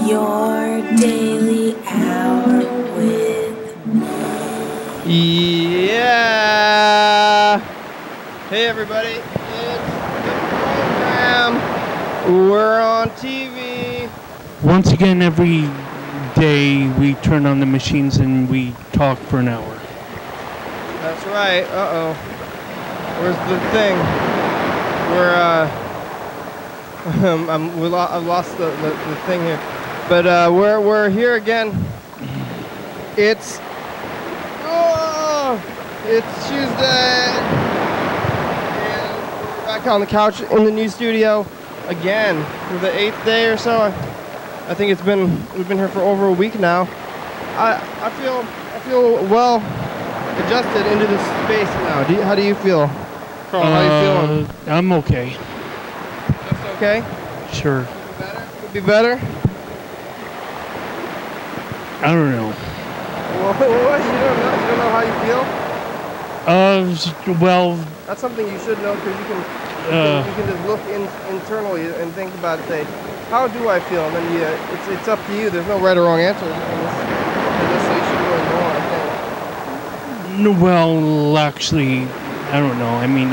Your daily hour with me. Yeah. Hey everybody, it's the program. We're on TV. Once again, every day we turn on the machines and we talk for an hour. That's right. Uh-oh. Where's the thing? I've lost the thing here. But we're here again. It's Tuesday. And we're back on the couch in the new studio again for the 8th day or so. I think we've been here for over a week now. I feel well adjusted into this space now. How do you feel? Carl, how you feeling? I'm okay. Just okay? Sure. Could be better? I don't know. What? You don't know how you feel? Well... That's something you should know, because you can just look internally and think about it, say, how do I feel? And then it's up to you. There's no right or wrong answer. So you should really know, I think. Well, actually, I don't know. I mean,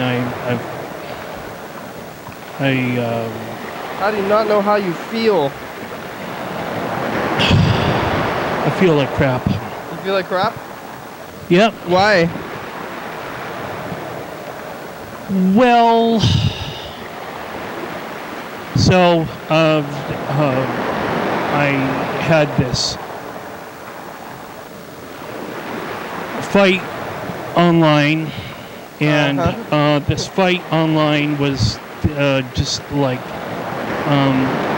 how do you not know how you feel? I feel like crap. You feel like crap? Yep. Why? Well, so I had this fight online, and this fight online was just like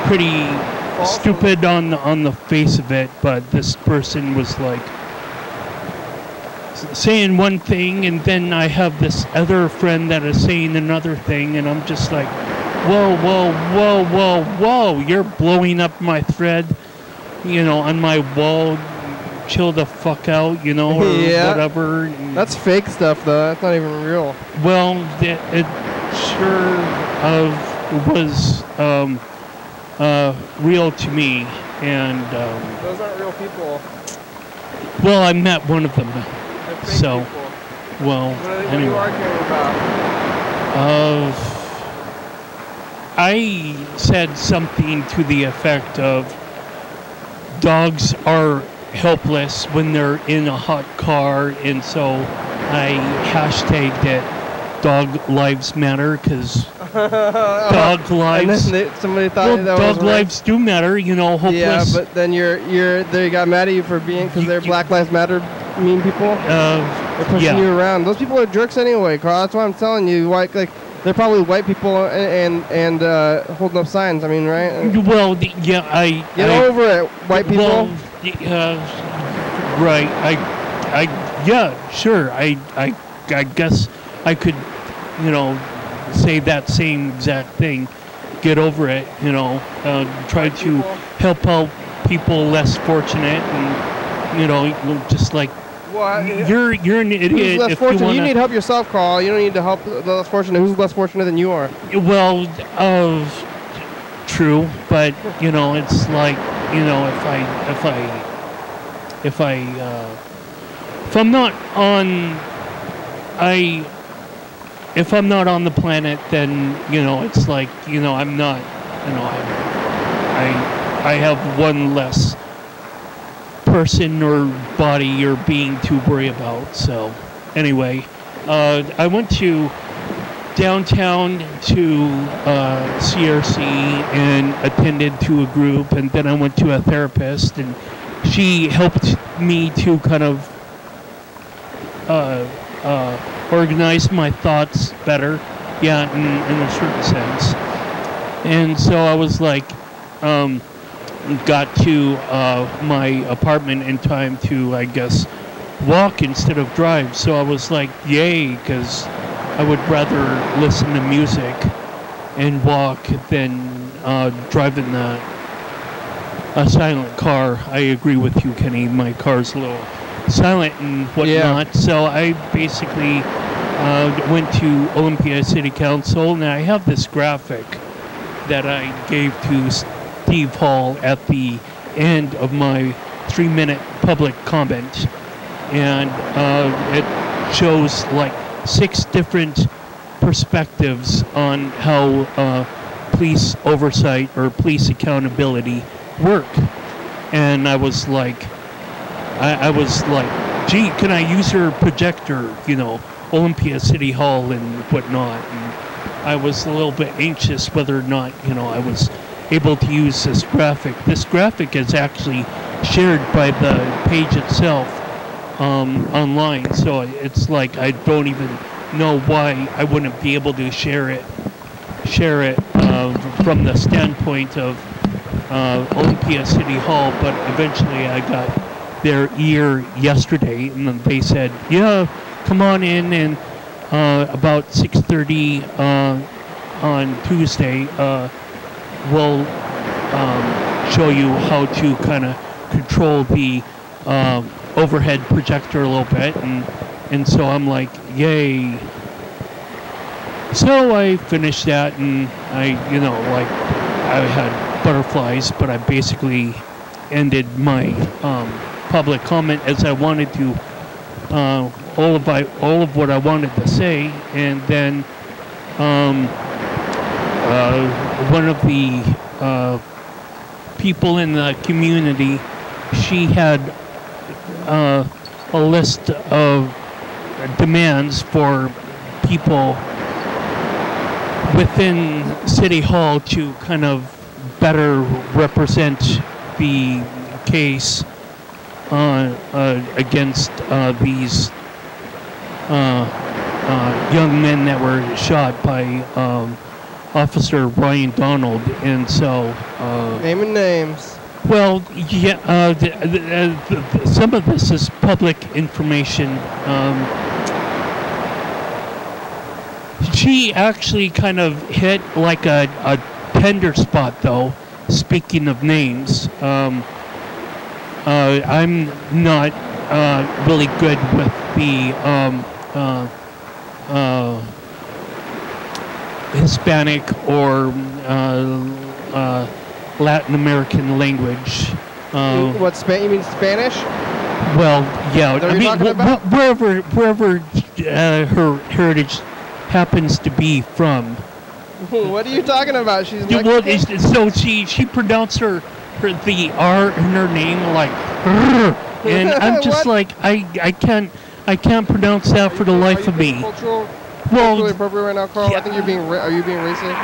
pretty stupid on the face of it, but this person was like saying one thing, and then I have this other friend that is saying another thing, and I'm just like, whoa, you're blowing up my thread, on my wall. Chill the fuck out, or whatever. That's fake stuff, though. That's not even real. Well, it sure was real to me, and those aren't real people. Well, I met one of them. So, people. Well, what are anyway. you arguing about? I said something to the effect of dogs are helpless when they're in a hot car, and so I hashtagged it Dog Lives Matter, because dog lives. And then somebody thought that dog was lives do matter, hopeless. Yeah, but then they got mad at you for because they're Black Lives Matter mean people. They're pushing you around. Those people are jerks anyway, Carl. That's why I'm telling you. They're probably white people and holding up signs. I mean, right? Well, get over it, white people. Well, right. Sure. I guess I could, say that same exact thing. Get over it. Try to help out people less fortunate, and just like. Well, you're an idiot. Who's less if fortunate? You need help yourself, Carl. You don't need to help the less fortunate. Who's less fortunate than you are? Well, true, but it's like if I'm not on the planet, then it's like I'm not. I have one less person or body or being to worry about. So anyway, I went to downtown to CRC and attended to a group, and then I went to a therapist, and she helped me to kind of organize my thoughts better, in a certain sense. And so I was like, got to my apartment in time to, I guess, walk instead of drive. So I was like, yay, because I would rather listen to music and walk than drive in a silent car. I agree with you, Kenny. My car's a little silent and whatnot. Yeah. So I basically went to Olympia City Council, and I have this graphic that I gave to Steve Hall at the end of my 3-minute public comment, and it shows like 6 different perspectives on how police oversight or police accountability work. And I was like, gee, can I use your projector, Olympia City Hall and whatnot? And I was a little bit anxious whether or not, I was able to use this graphic. This graphic is actually shared by the page itself online, so it's like I don't even know why I wouldn't be able to share it from the standpoint of Olympia City Hall. But eventually I got their ear yesterday, and then they said, yeah, come on in, and about 6:30 on Tuesday we'll show you how to kind of control the overhead projector a little bit, and so I'm like, yay. So I finished that, and I had butterflies, but I basically ended my public comment as I wanted to, all of what I wanted to say, and then one of the people in the community, she had a list of demands for people within City Hall to kind of better represent the case against these young men that were shot by Officer Ryan Donald. And so naming names. Well, yeah, some of this is public information. She actually kind of hit like a tender spot, though. Speaking of names, I'm not really good with the Hispanic or Latin American language. What, you mean Spanish? Well, yeah. Is that what you're talking about? Wherever her heritage happens to be from. What are you talking about? She's Mexican? Well, so she pronounced her the R in her name like, and I'm just like, I can't pronounce that for the life of me. Culturally appropriate right now, Carl? I think are you being racist?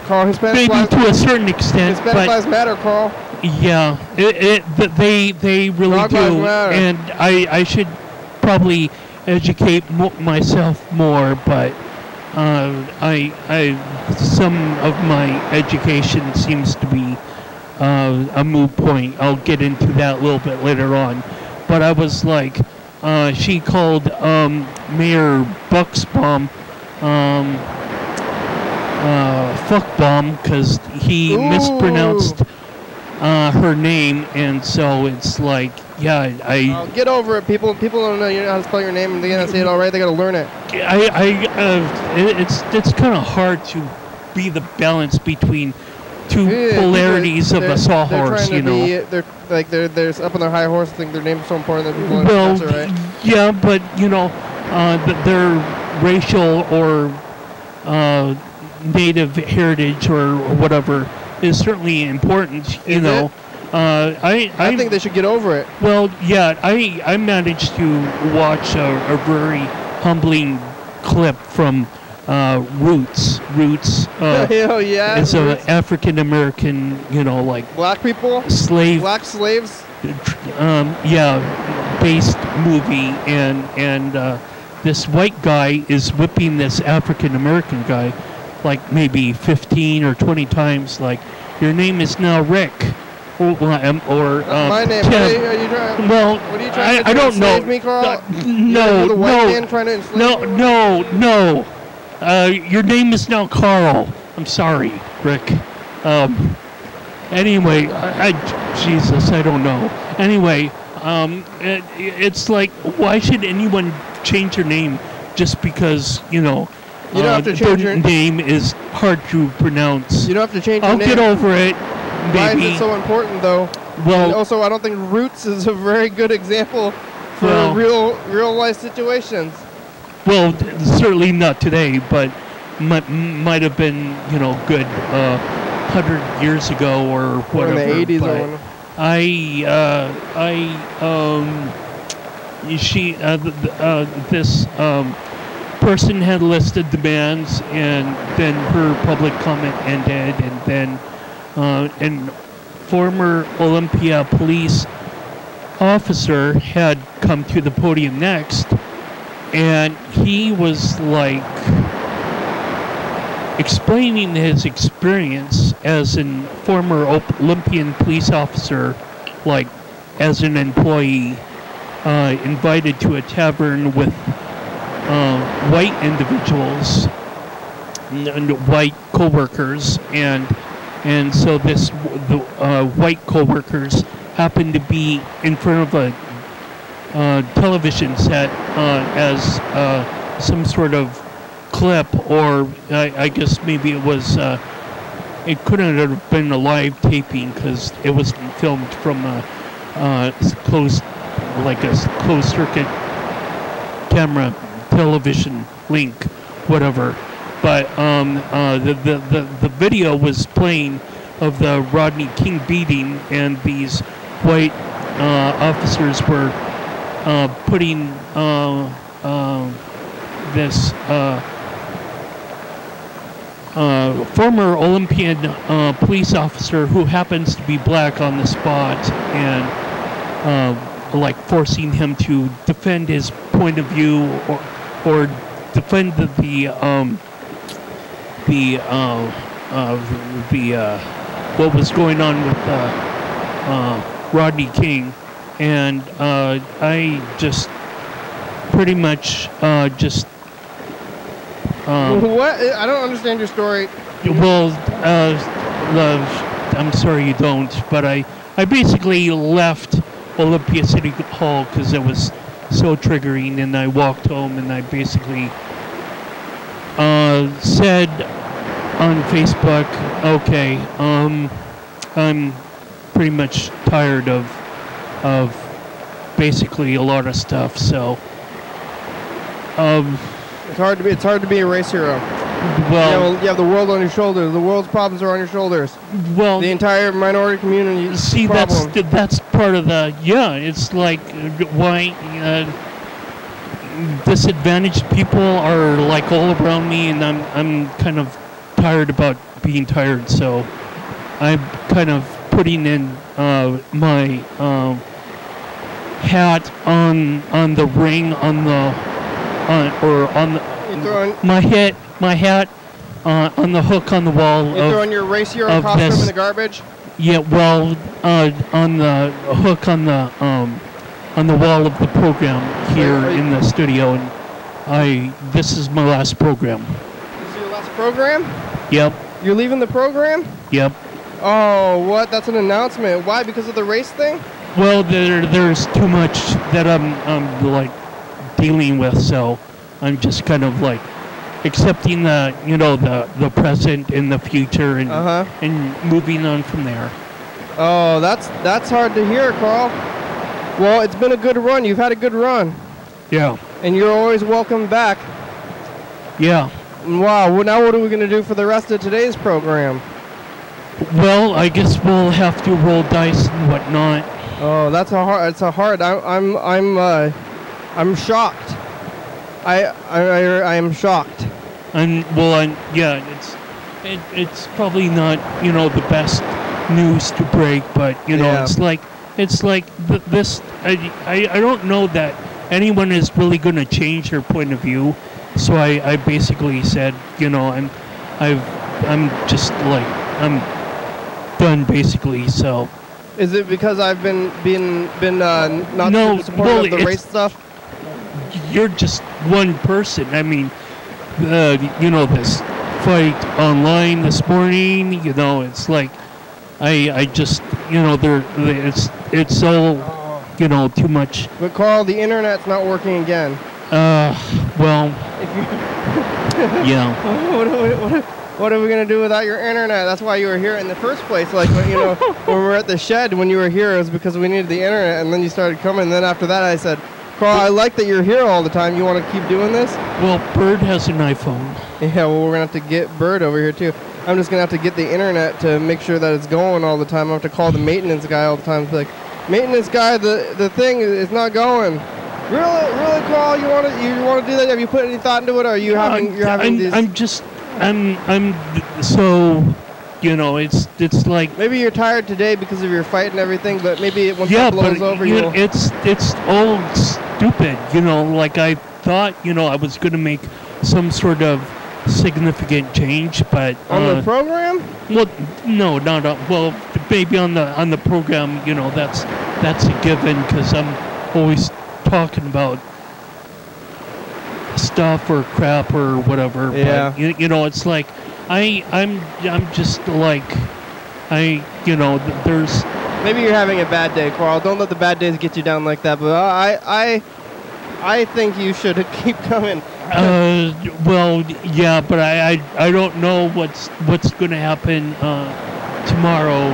Carl, Hispanic maybe to a certain extent, Hispanic lives matter, Carl. Yeah, they really do, and I should probably educate myself more, but some of my education seems to be a moot point. I'll get into that a little bit later on, but I was like, she called Mayor Bucksbaum fuckbomb because he mispronounced her name, and so it's like, yeah, get over it. People don't know how to spell your name, and they gotta say it all right. They gotta learn it. It's kind of hard to be the balance between two polarities of a sawhorse, They're up on their high horse, think their name's so important that people well, pronounce it right. Yeah, but their racial or native heritage or whatever is certainly important. I think they should get over it. Well, yeah, I managed to watch a very humbling clip from Roots. Hell yeah. It's an African American, like black people, black slaves. Based movie, and this white guy is whipping this African American guy like maybe 15 or 20 times, like, your name is now Rick. Or my name. Tim. What are you trying? Well, what are you trying to do? I don't know. Me, Carl? No. The white man trying to enslave you? No. Your name is now Carl. I'm sorry, Rick. Anyway, Jesus, I don't know. Anyway, it's like, why should anyone change their name just because, you don't have to change your name is hard to pronounce? You don't have to change your name. I'll get over it. Why is maybe. it so important, though? Well, And also, I don't think Roots is a very good example for real life situations. well, certainly not today, but might have been, good 100 years ago or whatever. Or in the 80s but or this person had listed demands, and then her public comment ended, and then an former Olympia police officer had come to the podium next, and he was like explaining his experience as a former Olympian police officer, like as an employee, invited to a tavern with white individuals and white co-workers, and so the white co-workers happened to be in front of a television set as some sort of clip, or I guess maybe it was it couldn't have been a live taping because it was filmed from a closed circuit camera television link, whatever. But the video was playing of the Rodney King beating, and these white officers were putting this former Olympian police officer who happens to be black on the spot, and like forcing him to defend his point of view, or defend the what was going on with Rodney King, and I just pretty much just what? I don't understand your story. well, I'm sorry you don't, but I basically left Olympia City Hall because it was so triggering, and I walked home, and I basically said on Facebook, okay, I'm pretty much tired of basically a lot of stuff, so it's hard to be a race hero. Well, you have the world on your shoulders. The world's problems are on your shoulders. Well, the entire minority community. See, that's part of the it's like why disadvantaged people are like all around me, and I'm kind of tired about being tired. So I'm kind of putting in my hat on the ring my hat on the hook on the wall. You're throwing your race hero costume in the garbage? Yeah, well, on the hook on the wall of the program here in the studio, and this is my last program. This is your last program? Yep. You're leaving the program? Yep. Oh, what? That's an announcement. Why? Because of the race thing? Well, there's too much that I'm like dealing with, so I'm just kind of like accepting the present and the future, and moving on from there. Oh, that's hard to hear, Carl. Well, it's been a good run. You've had a good run. Yeah. And you're always welcome back. Yeah. Wow. Well, now what are we going to do for the rest of today's program? Well, I guess we'll have to roll dice and whatnot. Oh, that's a hard. It's a hard. I'm shocked. I am shocked. It's probably not the best news to break, but it's like this. I don't know that anyone is really going to change their point of view. So I basically said, I'm done basically. So. Is it because I've been not super supportive of the race stuff? You're just one person. I mean, this fight online this morning. It's like I just it's so too much. But Carl, the internet's not working again. Well. If you yeah. what are we gonna do without your internet? That's why you were here in the first place. Like, when, you know, when we were at the shed when you were here, it was because we needed the internet, and then you started coming. And then after that, I said, Carl, I like that you're here all the time. You want to keep doing this? Well, Bird has an iPhone. Yeah, well, we're gonna have to get Bird over here too. I'm just gonna have to get the internet to make sure that it's going all the time. I have to call the maintenance guy all the time. Be like, maintenance guy, the thing is not going. Really, Carl? You want to do that? Have you put any thought into it? Or are you having these? I'm so, you know, it's like. Maybe you're tired today because of your fight and everything, but maybe once yeah, it blows over, you know, it's all stupid. You know, like I thought, you know, I was going to make some sort of significant change, but on the program. Well, no, not well. Maybe on the program, you know, that's a given because I'm always talking about stuff or crap or whatever. Yeah. But you know, it's like I'm just like you know, there's. Maybe you're having a bad day, Carl. Don't let the bad days get you down like that. But I think you should keep coming. Well, yeah, but I don't know what's going to happen tomorrow.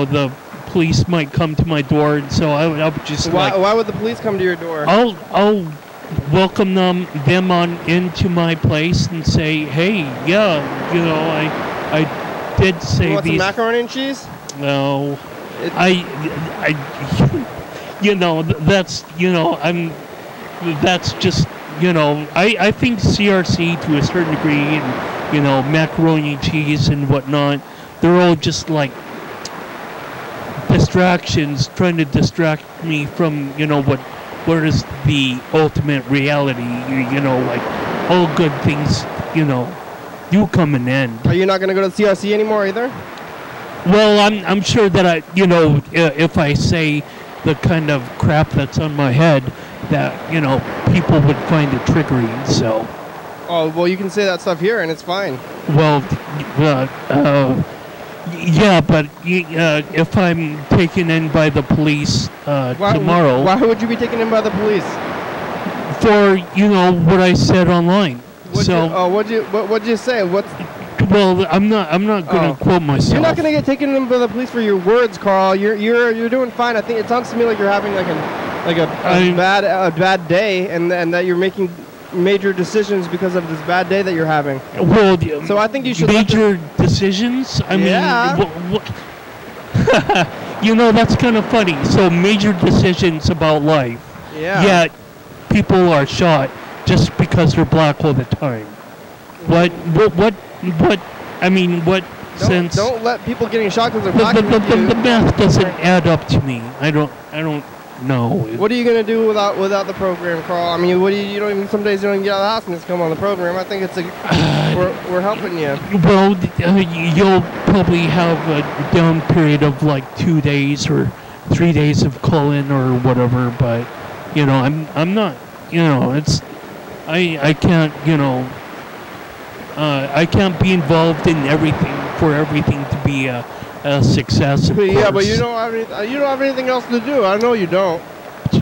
The police might come to my door, and so I would just why would the police come to your door? I'll welcome them on into my place and say, hey, yeah, you know, I did say you want these. Some macaroni and cheese? No, you know, that's, you know, that's just, you know, I think CRC to a certain degree and, you know, macaroni and cheese and whatnot, they're all just like distractions, trying to distract me from, you know, what is the ultimate reality, you know, like all good things, you know, do come an end. Are you not going to go to CRC anymore either? Well, I'm sure that you know, if I say the kind of crap that's on my head, that, you know, people would find it triggering, so. Oh, well, you can say that stuff here and it's fine. Well, yeah, but if I'm taken in by the police tomorrow. Why would you be taken in by the police? For, you know, what I said online. What'd you say? Well, I'm not going to quote myself. You're not going to get taken in by the police for your words, Carl. You're doing fine. I think it sounds to me like you're having a bad day, and that you're making major decisions because of this bad day that you're having. Well, so I think you should major decisions. I mean, you know, that's kind of funny. So major decisions about life. Yeah. Yet people are shot just because they're black all the time. What? I mean, what sense? Don't let people getting shot because they're black. The math doesn't add up to me. I don't know. What are you gonna do without the program, Carl? I mean, you don't even, some days you don't even get out of the house and just come on the program. I think it's we're helping you. Well, you'll probably have a down period of like 2 days or 3 days of call-in or whatever. But you know, I'm not. You know, it's I can't. You know. I can't be involved in everything for everything to be a success. Yeah, but you don't have anything else to do. I know you don't.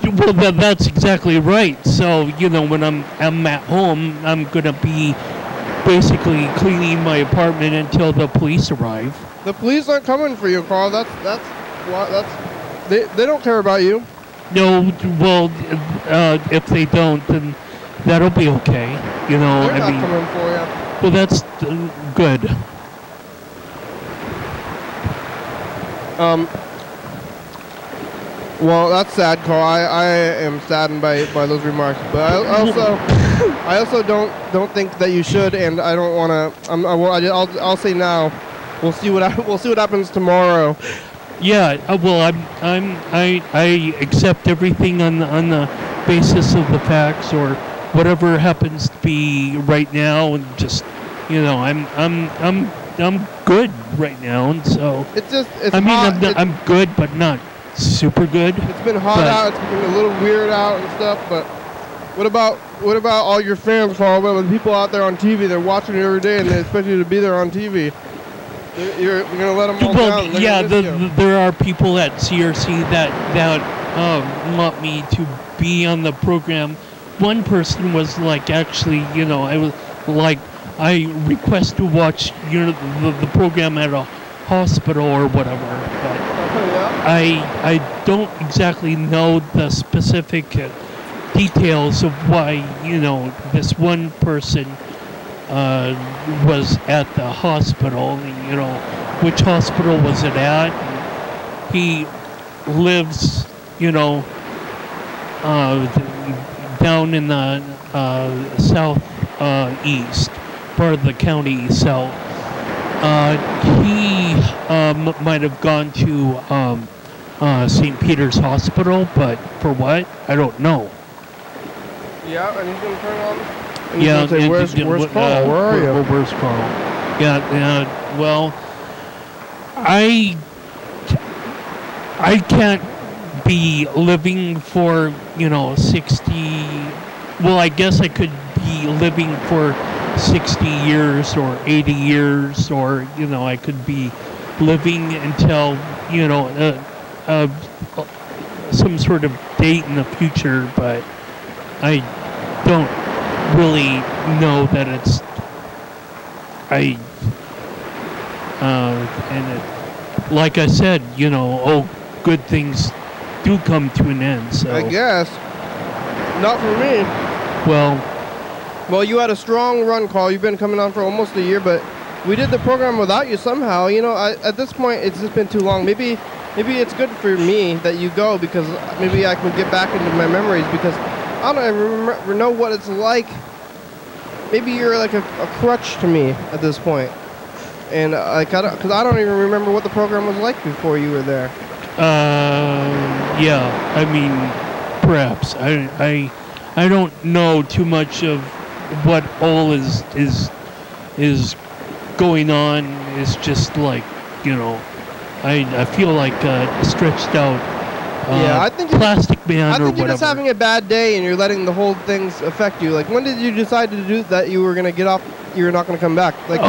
Well, that's exactly right. So, you know, when I'm at home, I'm gonna be basically cleaning my apartment until the police arrive. The police aren't coming for you, Carl. They don't care about you. No, well, if they don't, then that'll be okay. You know, they're not coming for you. Well, that's good. Well, that's sad, Carl. I am saddened by those remarks, but I also don't think that you should, and I don't want to. I'll say now. We'll see what happens tomorrow. Yeah. Well, I accept everything on the basis of the facts or whatever happens to be right now, and just, you know, I'm good right now, and so I'm good, but not super good. It's been hot out. It's been a little weird out and stuff. But what about all your fans, Carl? Well, the people out there on TV, they're watching you every day, and they expect you to be there on TV. You're gonna let them all down. Yeah, there are people at CRC that want me to be on the program. One person was like, actually, you know, I was like, I request to watch the program at a hospital or whatever, but I don't exactly know the specific details of why this one person was at the hospital. Which hospital was it at? He lives down in the south east part of the county, so he might have gone to St. Peter's Hospital, but for what? I don't know. Yeah, and he's going to turn on. And Yeah, say, where's Carl? Where are you? Where's Carl? Yeah, well, I can't be living for 60. Well, I guess I could be living for 60 years or 80 years, or I could be living until some sort of date in the future, but I don't really know that it's like I said, good things do come to an end. So I guess not for me. Well, you had a strong run, Carl. You've been coming on for almost a year, but we did the program without you somehow. At this point, it's just been too long. Maybe it's good for me that you go, because maybe I can get back into my memories, because I don't ever know what it's like. Maybe you're like a crutch to me at this point. And because I don't even remember what the program was like before you were there. Yeah, I mean, perhaps. I don't know too much of what all is going on. It's just like, I feel like stretched out I think plastic man or whatever. I think you're just having a bad day and you're letting the whole things affect you. Like, when did you decide to do that? You were going to get off. You were not going to come back. Like,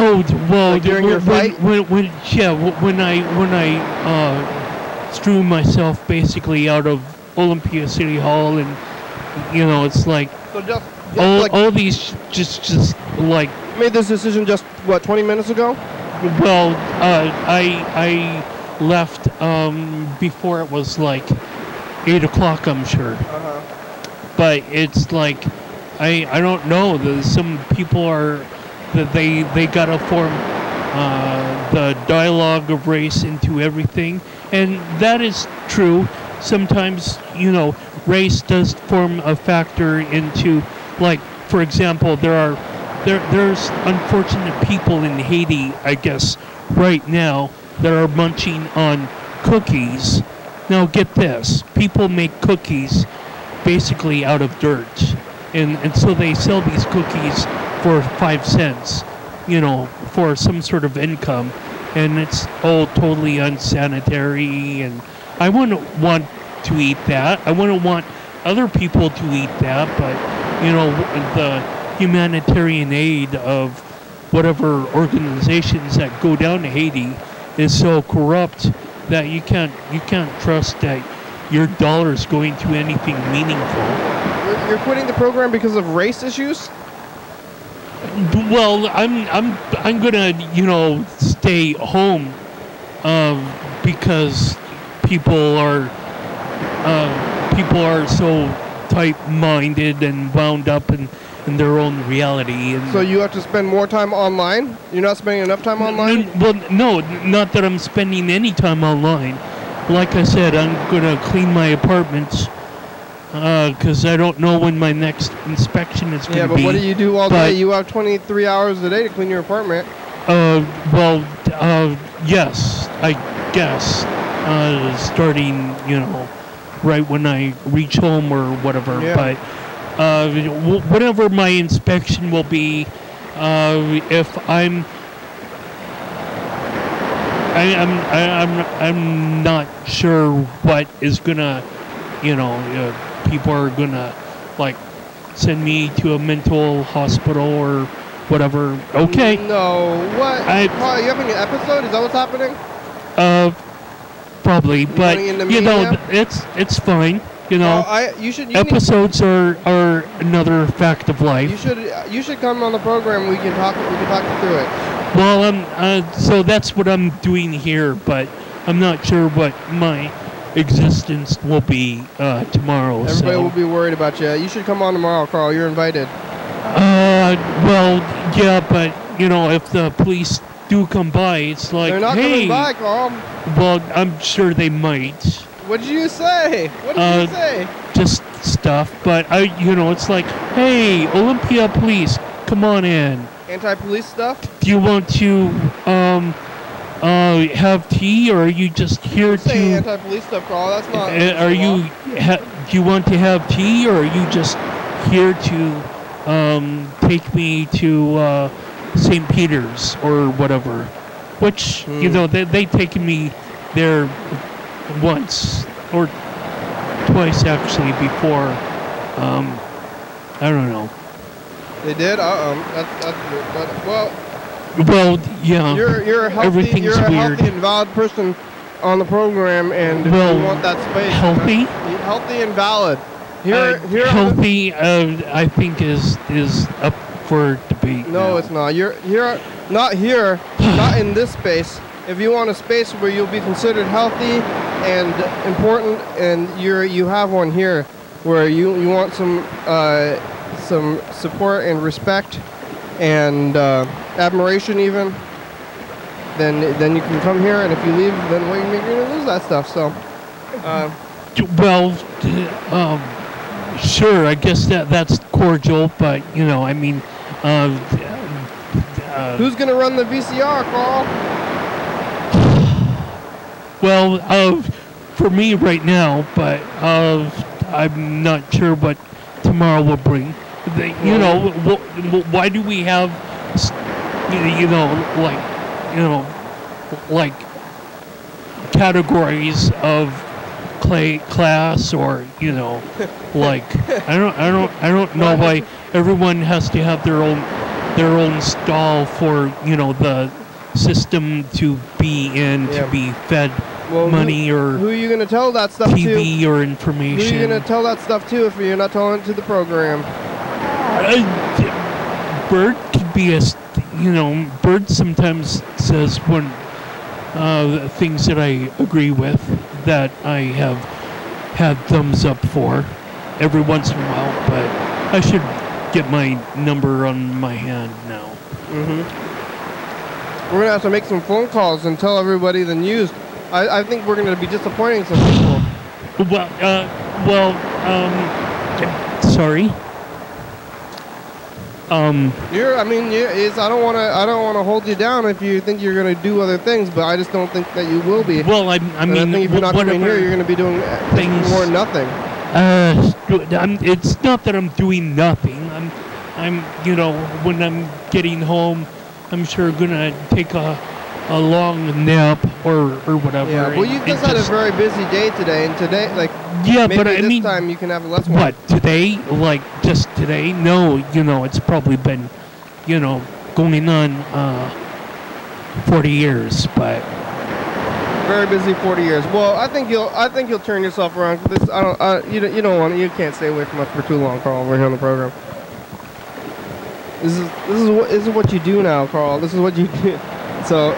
during your fight. When I strew myself basically out of Olympia City Hall, and it's like so all these just like made this decision just 20 minutes ago. Well, I left before it was like 8 o'clock, I'm sure. But it's like I don't know. Some people are that they gotta form the dialogue of race into everything, and that is true. Sometimes race does form a factor into, like, for example, there's unfortunate people in Haiti, I guess, right now that are munching on cookies. Now get this, people make cookies basically out of dirt, and so they sell these cookies for 5 cents, for some sort of income, and it's all totally unsanitary, and I wouldn't want to eat that. I wouldn't want other people to eat that, but the humanitarian aid of whatever organizations that go down to Haiti is so corrupt that you can't trust that your dollar's going to anything meaningful. You're quitting the program because of race issues? Well, I'm gonna stay home because people are so tight-minded and wound up in their own reality. And so you have to spend more time online? You're not spending enough time online? No, not that I'm spending any time online. Like I said, I'm going to clean my apartments because I don't know when my next inspection is going to be. Yeah, but what do you do all day? You have 23 hours a day to clean your apartment. Yes, I guess. Starting, right when I reach home or whatever. Yeah. But whatever my inspection will be, if I'm not sure what is gonna, people are gonna like send me to a mental hospital or whatever. Okay. No, what? Are you having an episode? Is that what's happening? Probably, but it's fine. You know, episodes are another fact of life. You should come on the program. We can talk you through it. Well, so that's what I'm doing here, but I'm not sure what my existence will be tomorrow. Everybody will be worried about you. You should come on tomorrow, Carl. You're invited. Well, yeah, but you know, if the police do come by, it's like, they're not hey, coming by, Carl. Well, I'm sure they might. What did you say? What did you say? Just stuff, but it's like, hey, Olympia Police, come on in. Anti-police stuff? Do you want to have tea, or are you just here to? Say anti-police stuff, Carl. That's not. Do you want to have tea, or are you just here to take me to St. Peter's or whatever? Which they taken me there once or twice actually before. I don't know. They did. Well, yeah. You're a healthy, healthy and valid person on the program, and you want that space. Healthy? Healthy and valid. Healthy, I think is up for debate. No, it's not. You're not here, not in this space. If you want a space where you'll be considered healthy and important, and you have one here, where you want some support and respect and admiration even, then you can come here, and if you leave, then you're going to lose that stuff. So, sure, I guess that's cordial, but I mean, who's going to run the VCR, Carl? Well, for me right now, but I'm not sure what tomorrow will bring. Why do we have, like categories of class, or like I don't know why everyone has to have their own stall for the system to be in, to be fed money, or who are you going to tell that stuff TV to? or information. Who are you going to tell that stuff to if you're not telling it to the program? Bird could be Bird sometimes says one things that I agree with, that I have had thumbs up for every once in a while, but I should get my number on my hand now. We're going to have to make some phone calls and tell everybody the news. I think we're going to be disappointing some people. Sorry. I don't want to hold you down if you think you're going to do other things, but I just don't think that you will be. Well, I mean, if you're not coming here, you're going to be doing things more than nothing. It's not that I'm doing nothing. I'm when I'm getting home, I'm sure gonna take a long nap or whatever. Yeah, well, you just had a very busy day today, and today, but I mean, this time you can have less one. What, today? Like, just today? No, it's probably been, going on 40 years, but... Very busy 40 years. Well, I think you'll turn yourself around. You can't stay away from us for too long, Carl, we're here on the program. This is what you do now, Carl. This is what you do. So...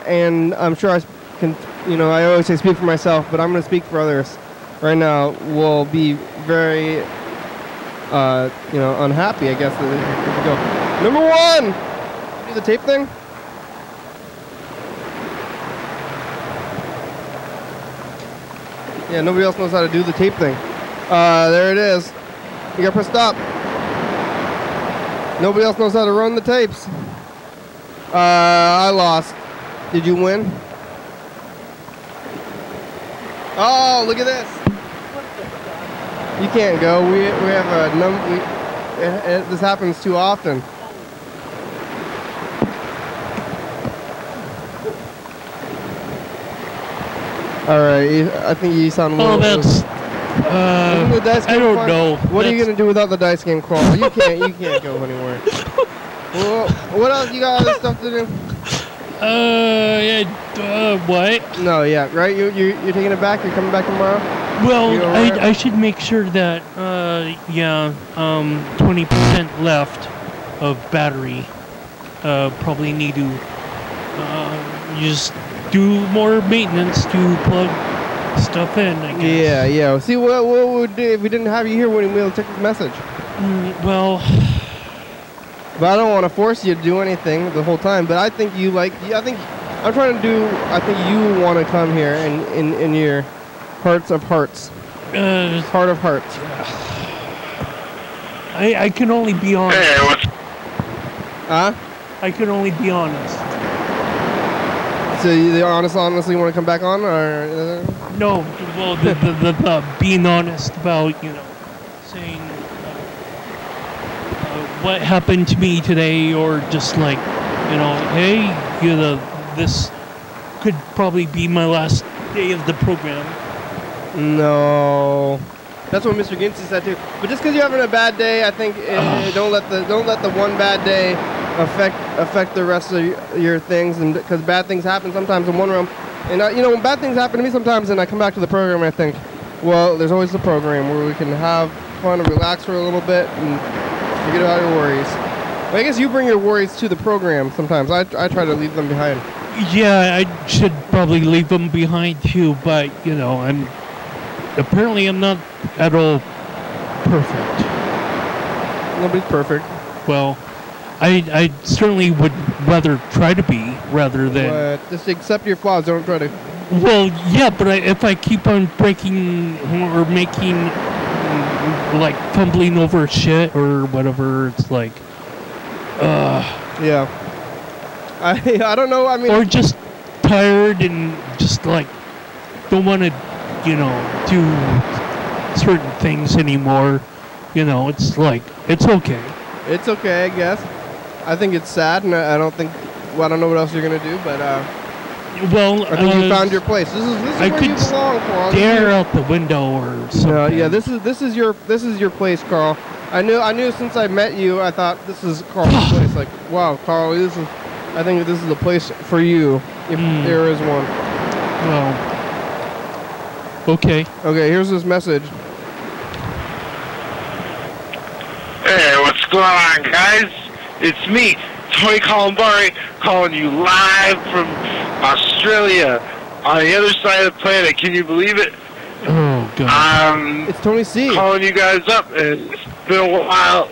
and I'm sure I can, I always say speak for myself, but I'm going to speak for others right now, will be very, unhappy, I guess, if we go. Number one! Do the tape thing? Yeah, nobody else knows how to do the tape thing. There it is. You got to press stop. Nobody else knows how to run the tapes. I lost. Did you win? Oh, look at this. You can't go. We have a number. This happens too often. All right. I think you sound a little... Oh, that's... I don't know. What are you going to do without the dice game, Crawl? You can't go anywhere. Well, what else? You got other stuff to do? What? No, yeah, right? You're taking it back? You're coming back tomorrow? Well, right? I should make sure that, 20% left of battery. Probably need to just do more maintenance to plug stuff in, I guess. Yeah. See, what would do if we didn't have you here when we took this message? Well... But I don't want to force you to do anything the whole time. But I think you like. I think I'm trying to do. I think you want to come here in your hearts of hearts. Heart of hearts. I can only be honest. Hey, what's... Huh? I can only be honest. So you honestly want to come back on, or? No. Well, the being honest about saying. What happened to me today, or just like, hey, this could probably be my last day of the program. No, that's what Mr. Ginty said too. But just because you're having a bad day, I think don't let the one bad day affect the rest of your things, and because bad things happen sometimes in one room, and when bad things happen to me sometimes, and I come back to the program, I think, well, there's always the program where we can have fun and relax for a little bit and forget about your worries. Well, I guess you bring your worries to the program sometimes. I try to leave them behind. Yeah, I should probably leave them behind too, but I'm not at all perfect. Nobody's perfect. Well, I certainly would rather try to be rather than... But just accept your flaws. Don't try to... Well, yeah, but if I keep on breaking or making... like fumbling over shit or whatever, it's like yeah, I don't know, I mean, or just tired and just like don't want to do certain things anymore. It's like it's okay, I guess. I think it's sad, and I don't know what else you're gonna do, but well, I think you found your place. This is where you belong, Carl. Stare out the window or something. Yeah. This is your place, Carl. I knew since I met you. I thought this is Carl's place. Like, wow, Carl, I think this is the place for you, if there is one. Well, okay. Okay, here's this message. Hey, what's going on, guys? It's me, Tony Columbari, calling you live from Australia, on the other side of the planet. Can you believe it? Oh, God. It's Tony C. Calling you guys up, and it's been a while.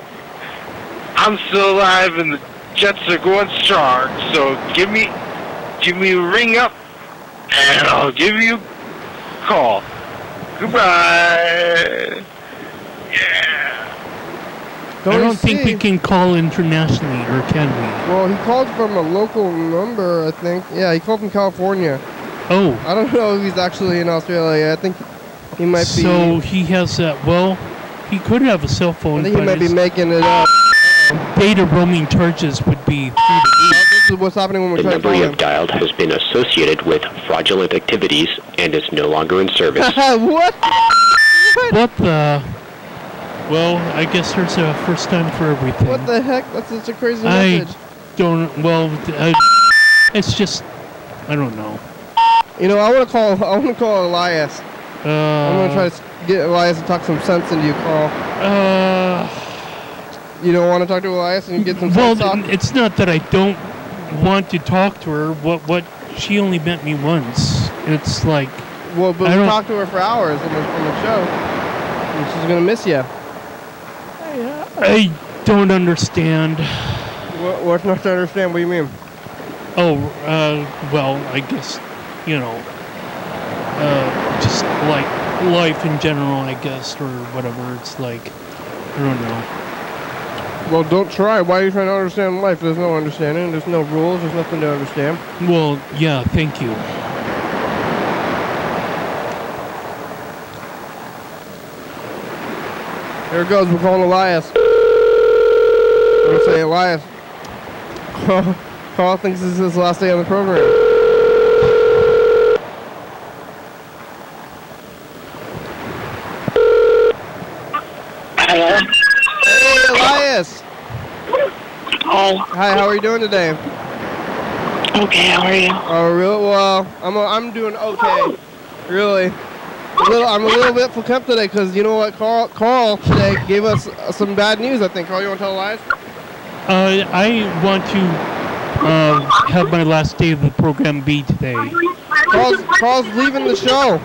I'm still alive, and the Jets are going strong. So give me a ring up, and I'll give you a call. Goodbye. Yeah. I don't think we can call internationally, or can we? Well, he called from a local number, I think. Yeah, he called from California. Oh. I don't know if he's actually in Australia. I think he might be. So he has that. Well, he could have a cell phone. I think he might be making it up. Data roaming charges would be. This is what's happening when we're The trying to number call you him. have dialed has been associated with fraudulent activities and is no longer in service. What? What the? Well, I guess there's a first time for everything. What the heck? That's such a crazy message. It's just, I don't know. I want to call Elias. I'm going to try to get Elias to talk some sense into you, Carl. You don't want to talk to Elias and get some sense talk? Well, it's not that I don't want to talk to her. What she only met me once. It's like... Well, but we talked to her for hours on the show. And she's going to miss you. I don't understand. What's not to understand? What do you mean? Oh, well, I guess, just like life in general, I guess, or whatever. It's like, I don't know. Well, don't try. Why are you trying to understand life? There's no understanding. There's no rules. There's nothing to understand. Well, yeah, thank you. There it goes. We're calling Elias. I'm going to say Elias. Carl thinks this is his last day on the program. Hello? Hey, Elias. Oh, Hi, how are you doing today? Okay, how are you? Oh, really? Well, I'm doing okay. Really. I'm a little bit fucked today because you know what? Carl today gave us some bad news. I think. Carl, you want to tell lies? I want to have my last day of the program be today. Carl's leaving the show.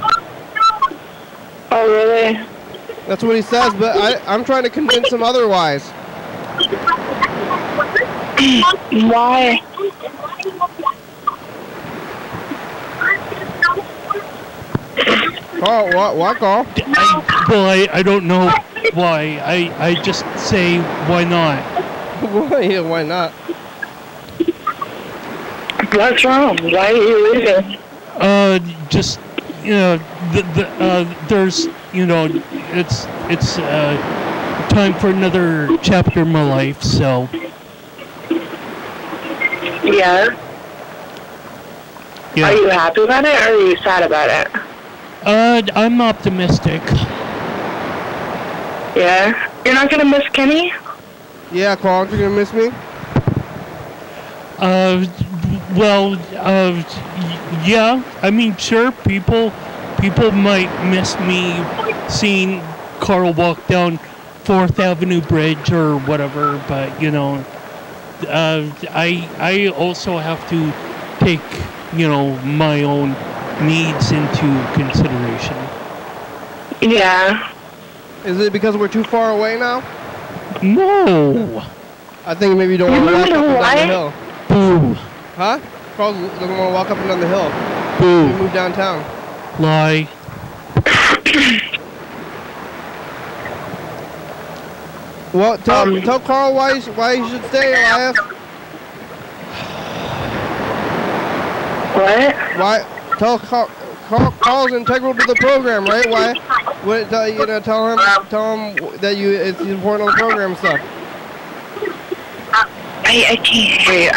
Oh, really? That's what he says, but I'm trying to convince him otherwise. Why? Carl, what, Carl? I don't know why. I just say, why not? Yeah, why not? What's wrong? Why are you leaving? Just, you know, there's, you know, it's time for another chapter in my life, so. Yeah? Yeah. Are you happy about it, or are you sad about it? I'm optimistic. Yeah? You're not gonna miss Kenny? Yeah, Carl, aren't you gonna miss me? Well, yeah. I mean, sure, people might miss me seeing Carl walk down 4th Avenue Bridge or whatever, but you know, I also have to take, you know, my own needs into consideration. Yeah. Is it because we're too far away now? No. I think maybe you don't want to walk up and down the hill. Boo. Huh? Carl doesn't want to walk up and down the hill. Boo. We move downtown. Lie. Well, tell Carl why he should stay, Elias. What? Why? Tell Carl's integral to the program, right? Why? What? You know, tell him that it's important on the program stuff. I can't hear you.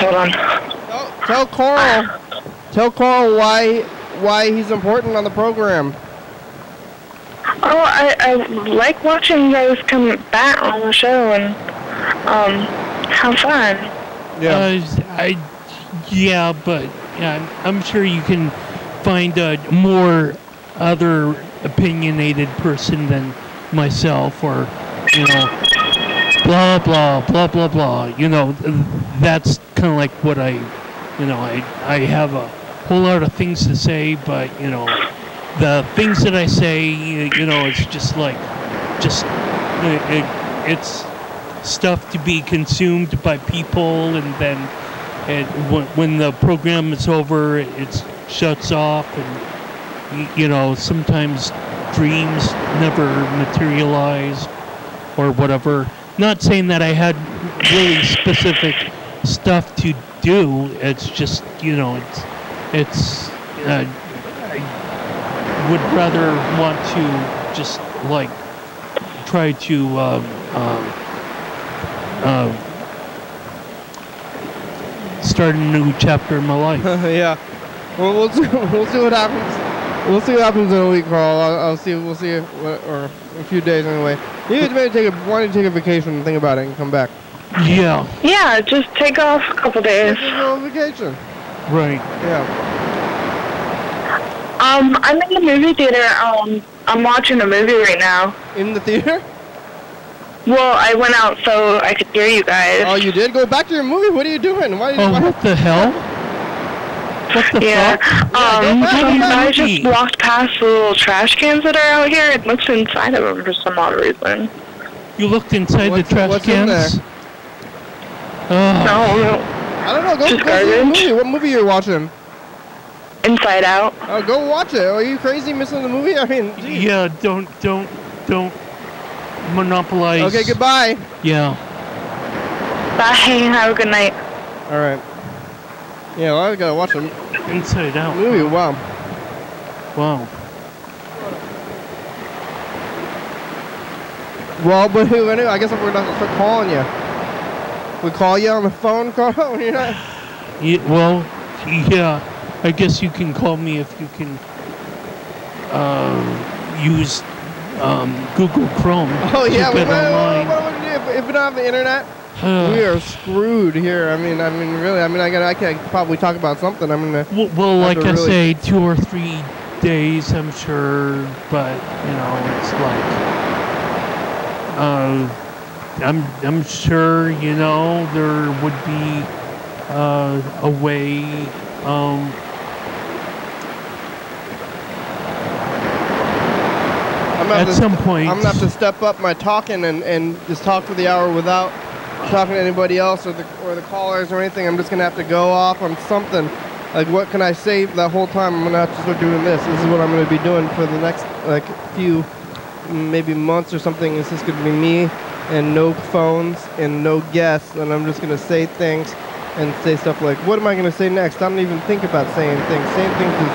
Hold on. Tell Carl why he's important on the program. Oh, I like watching you guys come back on the show and have fun. Yeah. Yeah, but I'm sure you can find a more other opinionated person than myself, or you know, blah blah blah blah blah. You know, that's kind of like what I have a whole lot of things to say, but you know, the things that I say, you know, it's just it's stuff to be consumed by people, and then when the program is over, it shuts off, and you know, sometimes dreams never materialize or whatever. Not saying that I had really specific stuff to do. It's just, you know, it's I would rather want to just like try to start a new chapter in my life. Yeah. Well, we'll see what happens. We'll see what happens in a week, Carl. We'll see or a few days anyway. You guys maybe why don't you take a vacation and think about it and come back? Yeah. Yeah, just take off a couple days. Just go on vacation. Right. Yeah. I'm in the movie theater. I'm watching a movie right now. In the theater? Well, I went out so I could hear you guys. Oh, you did? Go back to your movie? What are you doing? Why? What the hell? What the fuck? You guys just walked past the little trash cans that are out here and looked inside of them for some odd reason. You looked inside the trash cans? No. I don't know. Go see the movie. What movie you're watching? Inside Out. Oh, go watch it. Are you crazy missing the movie? I mean, geez. Yeah, don't monopolize. Okay, goodbye. Yeah. Bye. Have a good night. All right. Yeah, well, I gotta watch them. Inside Out. Movie. Wow. Wow. Well, but anyway, I guess we're gonna have to start calling you. We call you on the phone, Carl, when you're not. Yeah, well, yeah. I guess you can call me if you can use Google Chrome. Oh yeah, to get online. What if we don't have the internet? We are screwed here. I mean, really. I mean, I can probably talk about something. I'm gonna. Well, like I really say, 2 or 3 days, I'm sure. But you know, it's like, I'm sure, you know, there would be a way. At some point, I'm gonna have to step up my talking and just talk for the hour without talking to anybody else or the callers or anything. I'm just gonna have to go off on something. Like, what can I say that whole time? I'm gonna have to start doing this. This is what I'm gonna be doing for the next like few, maybe months or something. It's just gonna be me and no phones and no guests, and I'm just gonna say things and say stuff like, what am I gonna say next? I don't even think about saying things. Saying things is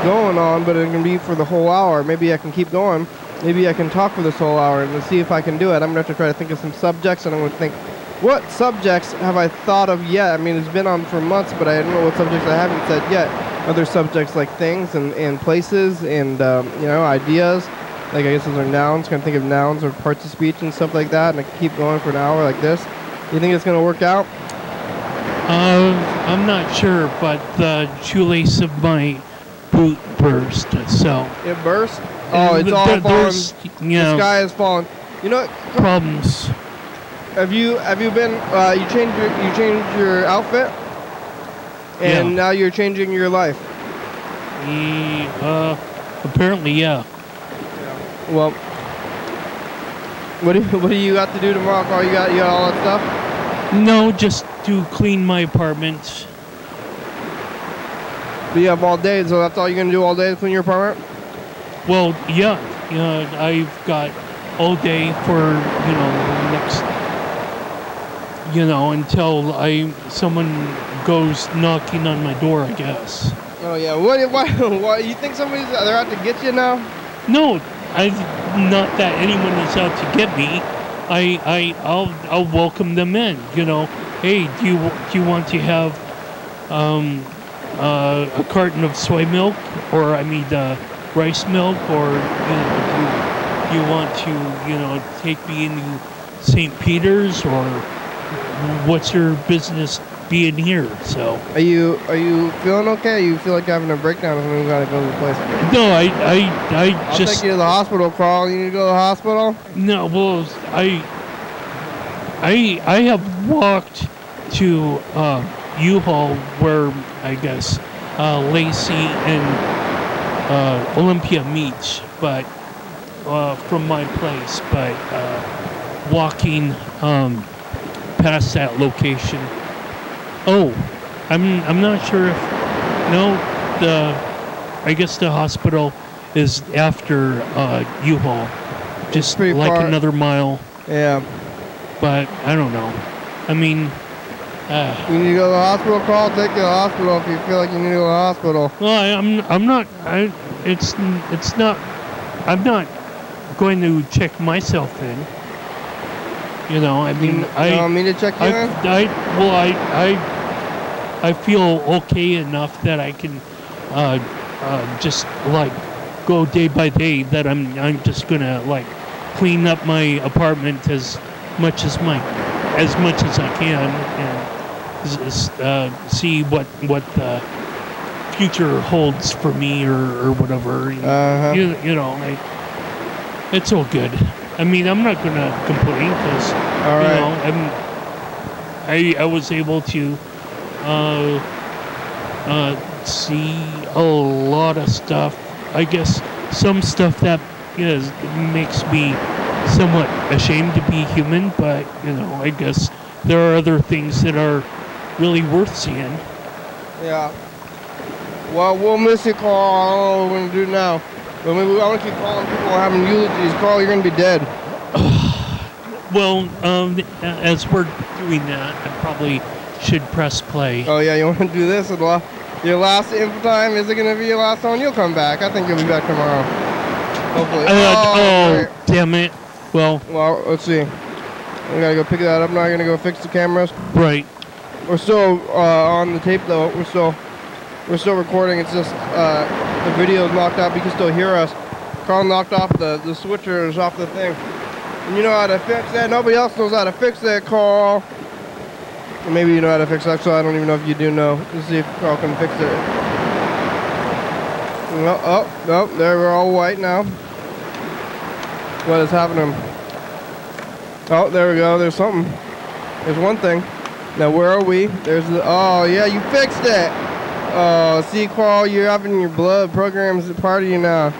going on, but it can be for the whole hour. Maybe I can keep going. Maybe I can talk for this whole hour and see if I can do it. I'm gonna have to try to think of some subjects, and I'm gonna think, what subjects have I thought of yet? I mean, it's been on for months, but I don't know what subjects I haven't said yet. Other subjects like things and places and you know, ideas. Like, I guess those are nouns. Can I think of nouns or parts of speech and stuff like that? And I can keep going for an hour like this. You think it's gonna work out? I'm not sure, but the shoelace of my boot burst. So it burst. Oh, it's all falling. You know, the sky is falling. You know what? Problems. Have you been? You changed your outfit, and now you're changing your life. Apparently, yeah. Well, what do you got to do tomorrow? Carl? You got all that stuff? No, just to clean my apartment. But you have all day, so that's all you're gonna do all day to clean your apartment? Well, yeah. I've got all day for, you know, next, you know, until someone goes knocking on my door, I guess. Oh yeah. Why you think they're out to get you now? No, not that anyone is out to get me. I'll welcome them in. You know, hey, do you want to have a carton of soy milk, or rice milk, or you know, do you want to, you know, take me into St. Peter's, or what's your business being here? So are you feeling okay? You feel like you're having a breakdown and we gotta go to the place? No, I'll take you to the hospital, Carl. You need to go to the hospital? No, well, I have walked to U-Haul where I guess Lacey and Olympia meet, but from my place, but walking past that location. Oh, I'm not sure if I guess the hospital is after U-Haul, just like far. another mile. Yeah. But I don't know. I mean, you need to go to the hospital, Carl. Take you to the hospital if you feel like you need to go to the hospital. Well, I'm not. It's not. I'm not going to check myself in. You know, I mean, you want me to check you in? I feel okay enough that I can just like go day by day. That I'm just gonna like clean up my apartment as much as I can, and see what the future holds for me or whatever. You know, it's all good. I mean, I'm not gonna complain because you know, I was able to see a lot of stuff. I guess some stuff that makes me somewhat ashamed to be human, but you know, I guess there are other things that are really worth seeing. Yeah. Well, we'll miss you, Carl. I don't know what we're gonna do now. But maybe I want to keep calling people and having eulogies. Carl, you're gonna be dead. Well, as we're doing that, I probably should press play. Oh yeah, you want to do this? Your last info time? Is it gonna be your last one? You'll come back. I think you'll be back tomorrow. Hopefully. Damn it. Well, let's see. We gotta go pick that up. Now I'm gonna go fix the cameras. Right. We're still on the tape though. We're still recording. It's just the video is knocked out. You can still hear us. Carl knocked off the switchers off the thing. And you know how to fix that. Nobody else knows how to fix that, Carl. Or maybe you know how to fix that, so I don't even know if you do know. Let's see if Carl can fix it. Oh, there we're all white now. What is happening? Oh, there we go. There's something. There's one thing. Now, where are we? There's the... Oh, yeah, you fixed it. Oh, see, Carl, you're up in your blood. Programs a part of you now.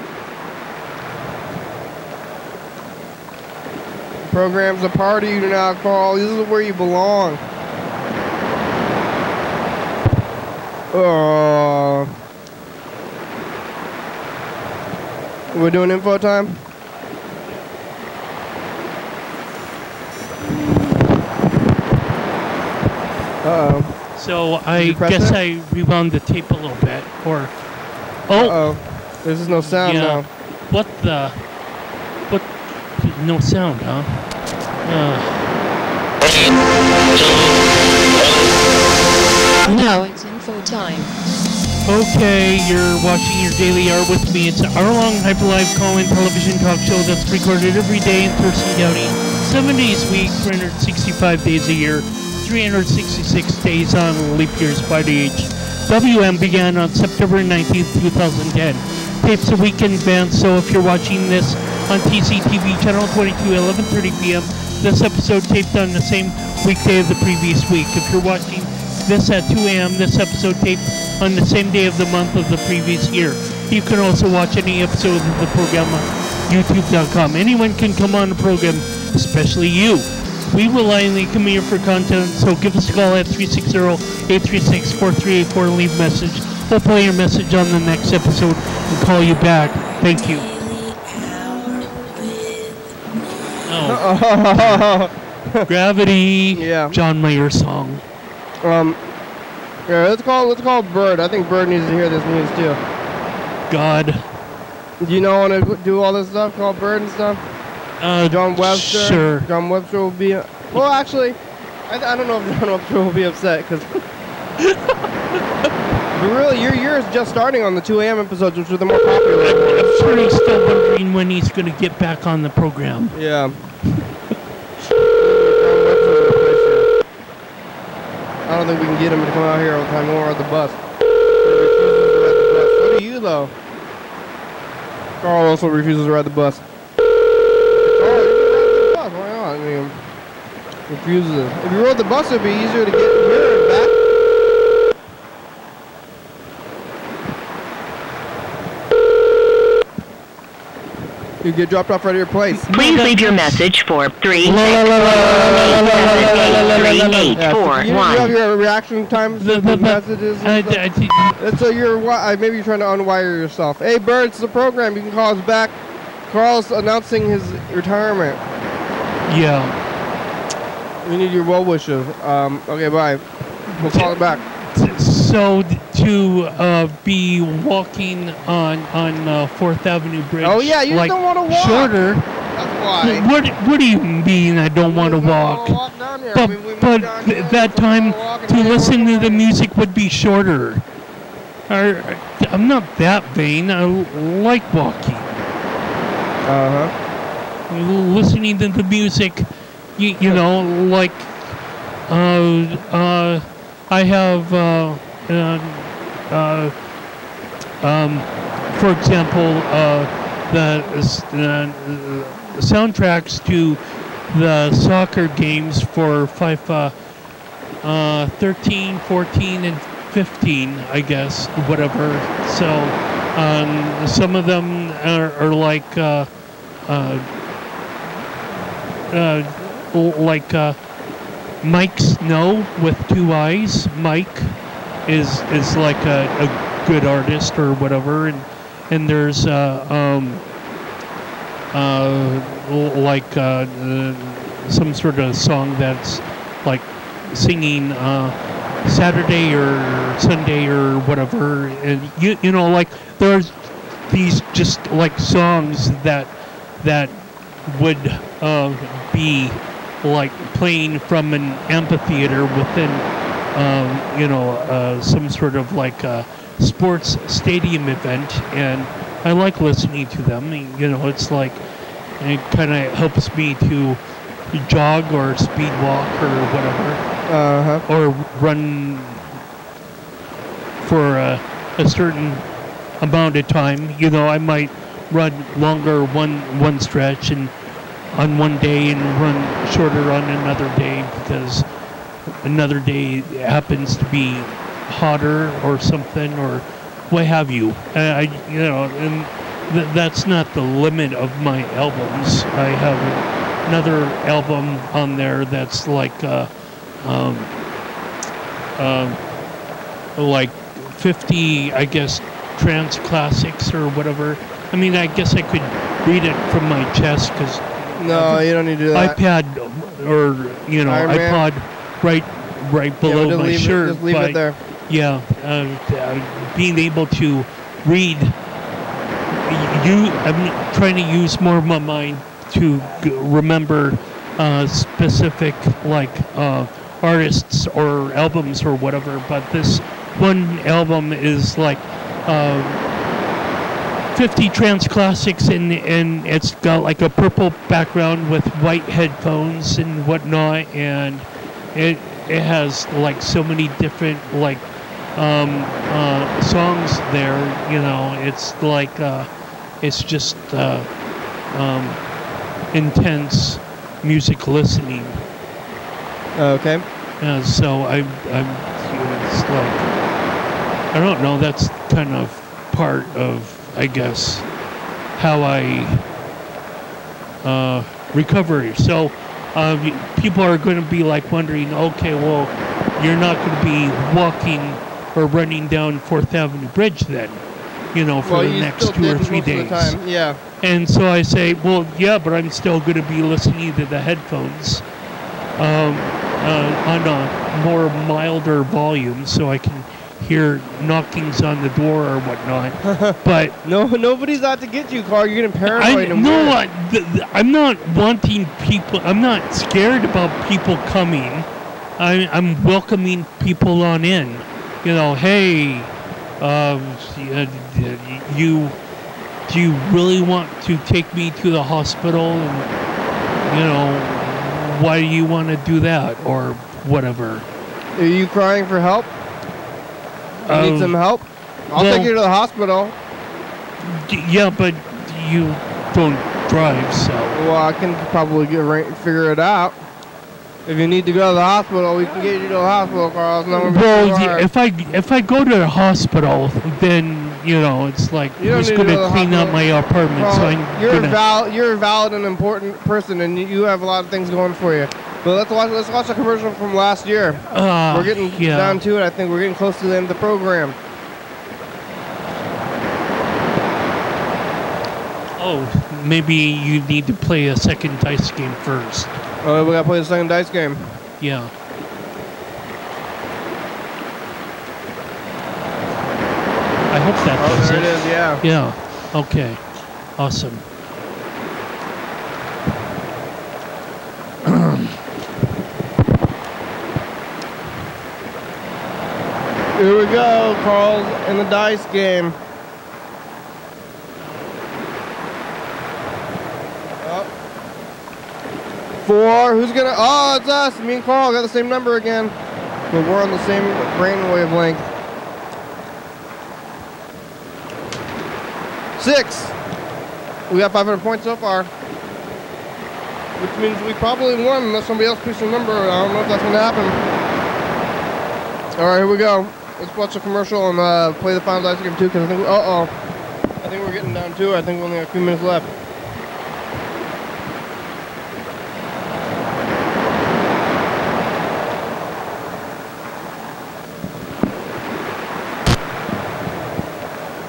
Program's a part of you now, Carl. This is where you belong. Oh. We're doing info time? Uh-oh. So I guess I rewound the tape a little bit, or... Oh! Uh-oh. There's just no sound now. What the... What... No sound, huh? Now it's info time. Okay, you're watching your Daily Hour with me. It's an hour-long hyper-live call-in television talk show that's recorded every day in Thurston County, 7 days a week, 365 days a year, 366 days on leap years. YDHWM began on September 19th, 2010. Tapes a week in advance, so if you're watching this on TCTV channel 22, 11:30 p.m., this episode taped on the same weekday of the previous week. If you're watching this at 2 a.m., this episode taped on the same day of the month of the previous year. You can also watch any episode of the program on YouTube.com. Anyone can come on the program, especially you. We rely on the community for content, so give us a call at 360-836-4384 and leave a message. We'll play your message on the next episode and call you back. Thank you. Oh. Gravity. Yeah. John Mayer song. Yeah, let's call Bird. I think Bird needs to hear this news too. God. Do you know want to do all this stuff? Call Bird and stuff. John Webster. Sure. John Webster will be. Well, actually, I don't know if John Webster will be upset because. But really, your year is just starting on the 2 a.m. episodes, which are the more popular. I'm sure he's still wondering when he's going to get back on the program. Yeah. I don't think we can get him to come out here all the time. He won't ride the bus. He refuses to ride the bus. So do you, though. Carl also refuses to ride the bus. Carl, you can ride the bus. Why not? I mean, refuses. If you rode the bus, it'd be easier to get here and back. You get dropped off right at your place. Please leave your message for 3 6 You have your reaction times to the messages. So maybe you're trying to unwire yourself. Hey, Bird, it's the program. You can call us back. Carl's announcing his retirement. Yeah. We need your well wishes. Okay, bye. We'll call it back. So to be walking on 4th Avenue Bridge. Oh yeah, you don't want to walk. Shorter. That's why. What do you mean I don't want to walk? But that time to listen to the music would be shorter. I'm not that vain. I like walking. Listening to the music, you know, like I have, for example, the soundtracks to the soccer games for FIFA 13, 14, and 15, I guess, whatever. So some of them are like Mike Snow with 2 eyes. Mike is like a good artist or whatever, and there's some sort of song that's like singing Saturday or Sunday or whatever, and you know, like there's these just like songs that would be like playing from an amphitheater within some sort of like a sports stadium event, and I like listening to them. You know, it's like it kind of helps me to jog or speed walk or whatever, or run for a certain amount of time. You know, I might run longer one stretch and on one day and run shorter on another day because another day happens to be hotter or something or what have you. And that's not the limit of my albums. I have another album on there that's like 50, I guess, trance classics or whatever. I mean, I guess I could read it from my chest because no, you don't need to do that. iPad or iPod right below my shirt. Just leave it there. Yeah, being able to read. I'm trying to use more of my mind to remember specific artists or albums or whatever. But this one album is like 50 trance classics, and it's got like a purple background with white headphones and whatnot, and it has like so many different songs there. You know, it's like it's just intense music listening. Okay. So I'm it's like, I don't know, that's kind of part of, I guess, how I recover. So people are going to be like wondering, okay, well, you're not going to be walking or running down 4th Avenue Bridge then, for the next 2 or 3 days. Yeah. And so I say, well, yeah, but I'm still going to be listening to the headphones on a more milder volume so I can hear knockings on the door or whatnot. But nobody's out to get you, Carl. You're getting paranoid. I'm not wanting people. I'm not scared about people coming. I'm welcoming people on in. Hey, do you really want to take me to the hospital? And why do you want to do that or whatever? Are you crying for help? You need some help? I'll take you to the hospital. Yeah, but you don't drive, so. Well, I can probably figure it out. If you need to go to the hospital, we can get you to the hospital, Carl. If I go to the hospital, then it's like who's going to clean up my apartment? Carl, so you're a valid and important person, and you have a lot of things going for you. But let's watch a commercial from last year. We're getting down to it. I think we're getting close to the end of the program. Oh, maybe you need to play a second dice game first. Oh, we gotta play the second dice game. Yeah. I hope that does there it is, yeah. Yeah. Okay. Awesome. Here we go, Carl's in the dice game. Oh. 4, who's gonna, oh, it's us, me and Carl got the same number again. But we're on the same brain wavelength. 6. We got 500 points so far. Which means we probably won unless somebody else picks a number. I don't know if that's gonna happen. Alright, here we go. Let's watch the commercial and play the final dice game too, because I think, I think we're getting down to it. I think we only have a few minutes left.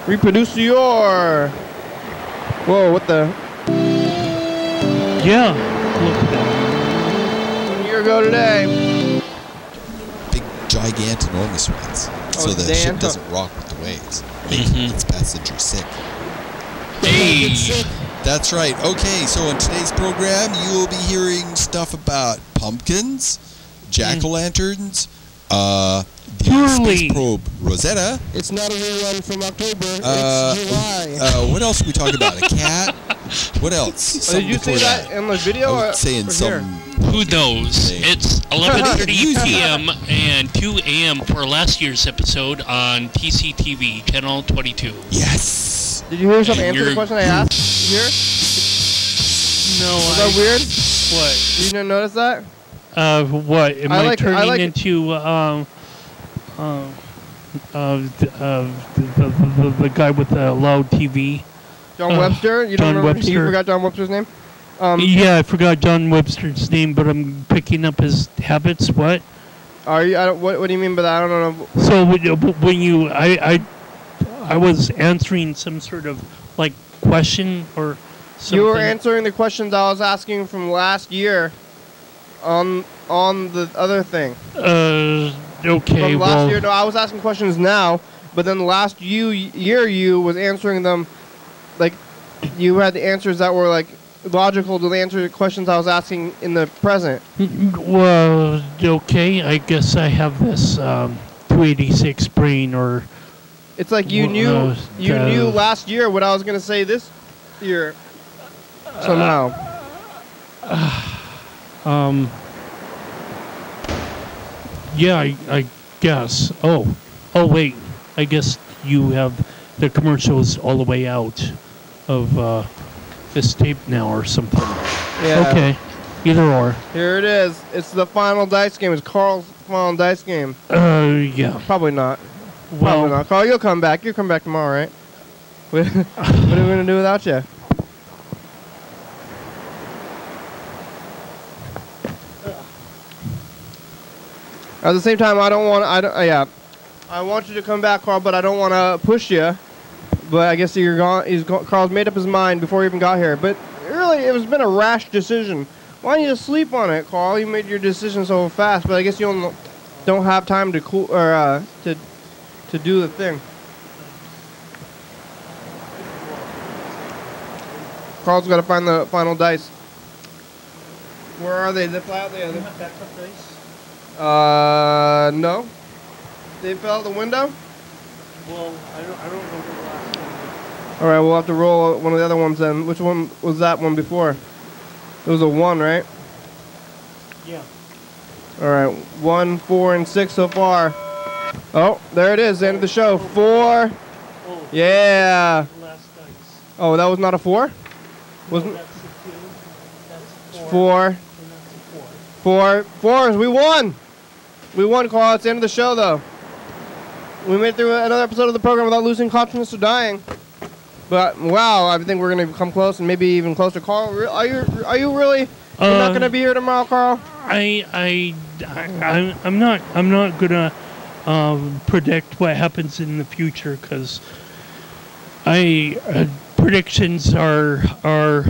Reproduce your. Whoa, what the? Yeah, look at that. 1 year ago today. Big, gigantinormous ones. So the ship doesn't rock with the waves. Making its passengers sick. Hey! That's right. Okay, so in today's program, you will be hearing stuff about pumpkins, jack-o'-lanterns, the space probe Rosetta. It's not a rerun from October. It's July. What else are we talking about? A cat, What else? Did you say that in the video? I was saying or some. Who knows? It's 11:30 Use it. p.m. and 2 a.m. for last year's episode on TCTV, Channel 22. Yes. Did you hear yourself And answer the you're- question I asked? Did you hear? No, Was that weird? What? You didn't notice that? What? Am I turning into the guy with the loud TV? John Webster? You John don't remember? Webster. You forgot John Webster's name? Yeah, I forgot John Webster's name, but I'm picking up his habits. What? Are you? What do you mean by that? I don't know. So when you, I was answering some sort of like question or something. You were answering the questions I was asking from last year on the other thing. Okay. From last year, no, I was asking questions now, but then last year you was answering them, like you had the answers that were like logical to answer the questions I was asking in the present. Well, okay, I guess I have this 286 brain, or it's like you knew last year what I was gonna say this year somehow. Yeah, I guess. Oh, wait, I guess you have the commercials all the way out of this tape now or something. Yeah. Okay. Either or. Here it is. It's the final dice game. It's Carl's final dice game. Yeah. Probably not. Well, Probably not. Carl, you'll come back. You'll come back tomorrow, right? What are we gonna do without you? At the same time, I want you to come back, Carl, but I don't want to push you. But I guess you're gone. Carl's made up his mind before he even got here. But really, it has been a rash decision. Why don't you just sleep on it, Carl? You made your decision so fast. But I guess you don't have time to cool or to do the thing. Carl's got to find the final dice. Where are they? They fly out there. Backup dice. No. They fell out the window? Well, I don't know the last one. Alright, we'll have to roll one of the other ones then. Which one was that one before? It was a 1, right? Yeah. Alright, 1, 4, and 6 so far. Oh, there it is. End of the show. 4. Oh, Yeah. last dice. Oh, that was not a 4? Wasn't That's a 2. That's 4. And that's a 4. 4. We won! We won, Carl. It's the end of the show, though. We made it through another episode of the program without losing consciousness or dying. But wow, I think we're gonna come close and maybe even closer. Carl, are you really? You're not gonna be here tomorrow, Carl? I'm not gonna predict what happens in the future, because predictions are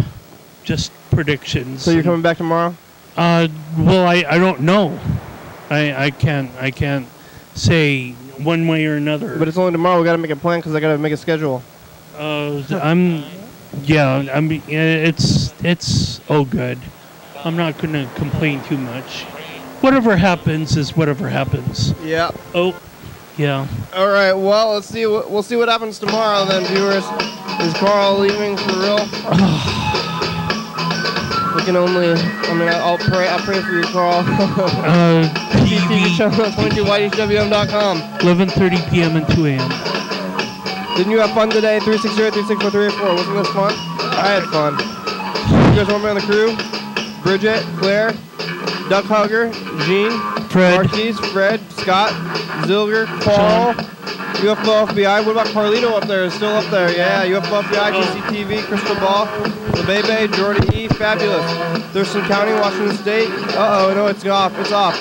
just predictions. So you're coming back tomorrow? Well, I don't know. I can't say one way or another. But it's only tomorrow. We gotta make a plan because I gotta make a schedule. It's all good. I'm not gonna complain too much. Whatever happens is whatever happens. Yeah. Oh, yeah. All right. Well, let's see. We'll see what happens tomorrow, then, viewers. Is Carl leaving for real? We can only. I mean, I'll pray for you, Carl. TCTV channel 22 YDHWM.com. 11:30 p.m. and 2 a.m. Didn't you have fun today? 360-364-384. Wasn't this fun? I had fun. You guys want me on the crew? Bridget, Claire, Duck Hugger, Jean, Fred, Marquise, Fred, Scott, Zilger, Paul, UFO FBI. What about Carlito up there? Still up there. Yeah, UFO FBI, TCTV, Crystal Ball, the Bebe, Jordan E, Fabulous, Thurston County, Washington State. Uh-oh, no, it's off. It's off.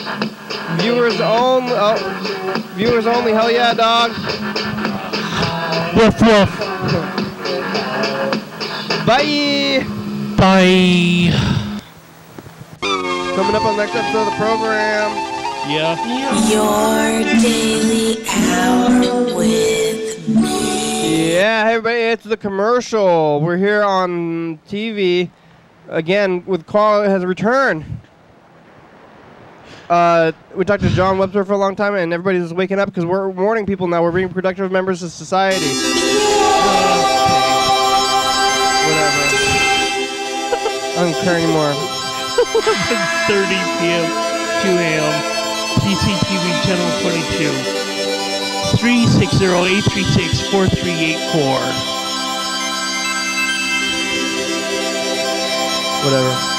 Viewers only. Oh, viewers only. Hell yeah, dog. Woof woof. Bye. Bye. Coming up on the next episode of the program. Yeah. Your daily hour with me. Yeah, hey everybody, it's the commercial. We're here on TV again with Carl has returned. We talked to John Webster for a long time, and everybody's waking up because we're warning people now. We're being productive members of society. Whatever. I don't care anymore. 11:30 p.m. 2 a.m. TCTV channel 22. 360-836-4384. Whatever.